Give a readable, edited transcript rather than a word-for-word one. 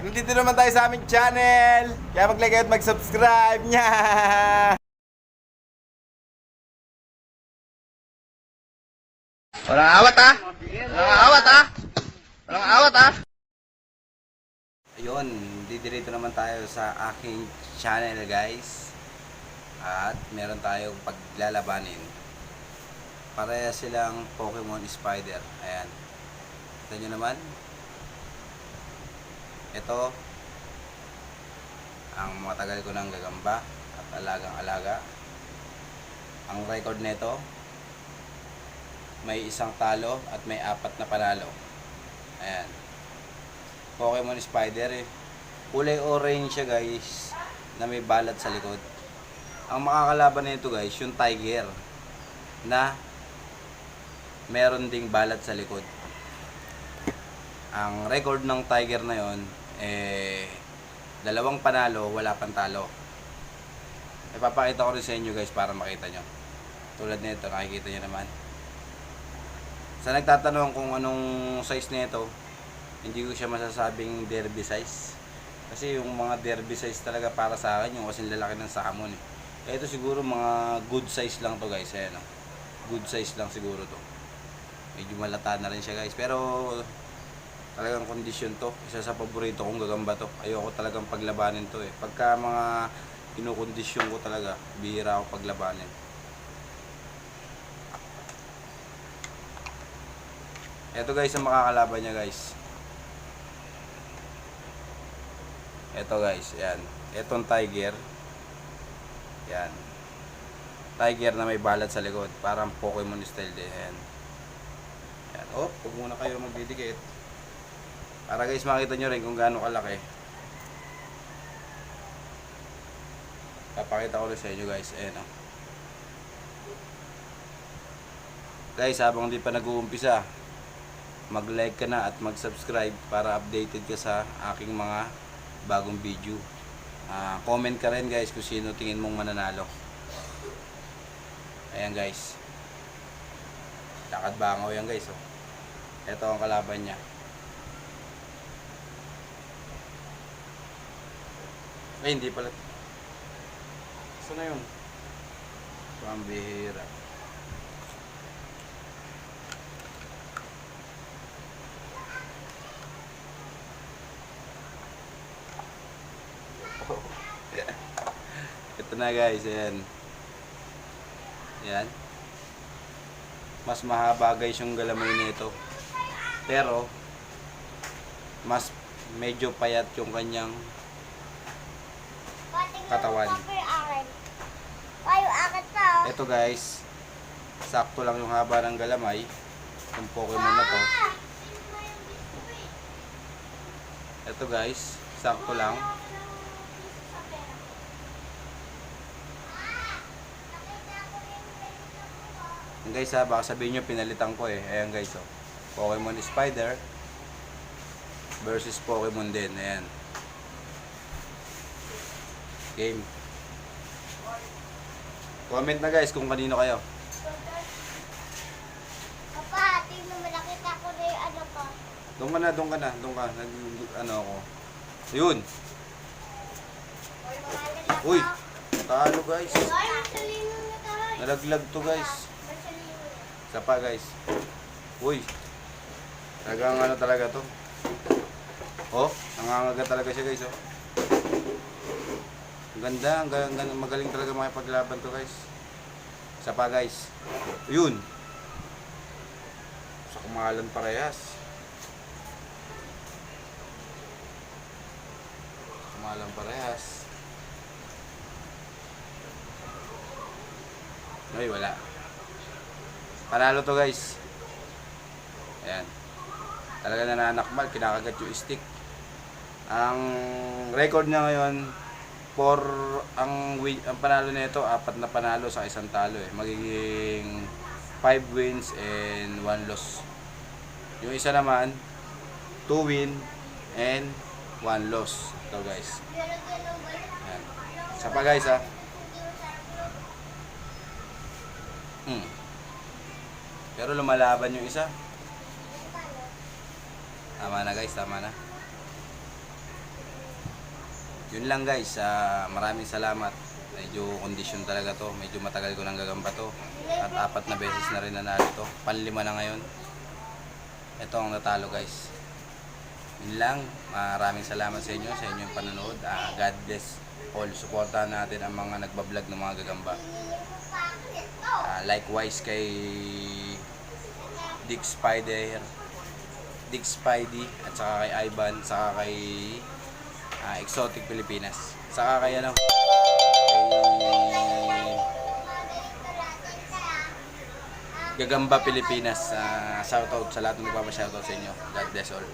Nandito naman tayo sa aming channel. Kaya mag-like at mag-subscribe niya. Walang awat ha? Walang awat ha? Walang awat ha? Ayun, didirito naman tayo sa aking channel guys. At meron tayong paglalabanin. Pareha silang Pokemon Spider. Ayan. Ito nyo naman. Ito ang matagal ko ng gagamba at alagang-alaga. Ang record nito, may isang talo at may 4 na panalo. Ayan. Pokemon Spider eh. Kulay orange siya guys, na may balat sa likod. Ang makakalaban nito guys, yung Tiger na meron ding balat sa likod. Ang record ng Tiger na yon eh 2 panalo, wala pang talo. Ipapakita ko rin sa inyo guys para makita nyo. Tulad nito, nakikita nyo naman. Sa nagtatanong kung anong size nito, hindi ko siya masasabing derby size. Kasi yung mga derby size talaga para sa akin, yung kasing lalaki ng salmon eh. Ito siguro mga good size lang to guys. Ayan, good size lang siguro to. Medyo malata na rin siya guys. Pero talagang kondisyon to. Isa sa paborito kong gagamba to. Ayoko talagang paglabanin to eh. Pagka mga kinukondisyon ko talaga, bihira ako paglabanin. Ito guys ang makakalaban niya guys. Ito guys, yan. Etong Tiger. Yan. Tiger na may balat sa likod. Parang Pokemon style din. Yan. Yan. Oh, huwag muna kayo magdidikit. Para guys makita nyo rin kung gaano kalaki. Papakita ko rin sa inyo guys. Ayan o. Guys, habang di pa nag-uumpisa, mag-like ka na at mag-subscribe para updated ka sa aking mga bagong video. Comment ka rin guys kung sino tingin mong mananalo. Ayan guys. Lakad bangaw yan guys. Oh. Ito ang kalaban niya. Ay, hindi pala. Saan na yun? Pambihira. Ito na guys, ayan. Ayan. Mas mahaba guys yung galamay nito. Pero mas medyo payat yung kanyang katawan. Ito guys, sakto lang yung haba ng galamay ng Pokemon na to. Ito guys, sakto lang. Guys ha, baka sabihin nyo pinalitan ko eh. Ayan guys oh. Pokemon Spider versus Pokemon din. Ayan. Game. Comment na guys kung kanino kayo. Papa, tingnan mo, nakita ko na yung ano ko. Doon ka na. Ano ako. Yun. Uy, talo guys. Nalaglag to guys. Isa pa guys. Uy. Talagang ano talaga to. Oh, nangangagat talaga siya guys oh. Ang ganda, magaling talaga makipaglaban to guys. Isa pa guys. Yun. Sa kumalan parehas. Kumalan parehas. Ay, wala. Panalo to guys. Ayan. Talaga nananakmal, kinakagat yung stick. Ang record niya ngayon, ang panalo nito 4 na panalo sa isang talo eh. Magiging 5 wins and 1 loss. Yung isa naman 2 win and 1 loss. Ito guys. Ayan. Isa pa guys ha. Pero lumalaban yung isa. Tama na guys, tama na. Yun lang guys, maraming salamat. Medyo kondisyon talaga to, medyo matagal ko nang gagamba to. At 4 na beses na rin nanalo to, panlima na ngayon. Ito ang natalo guys. Yun lang, maraming salamat sa inyong panonood. God bless all. Suportahan natin ang mga nagbablog ng mga gagamba. Likewise kay Dick Spidey at saka kay Ivan, saka kay Exotic Pilipinas, saka kay kay Gagamba Pilipinas. Shoutout sa lahat ng nagpapa-shoutout sa inyo. God bless all.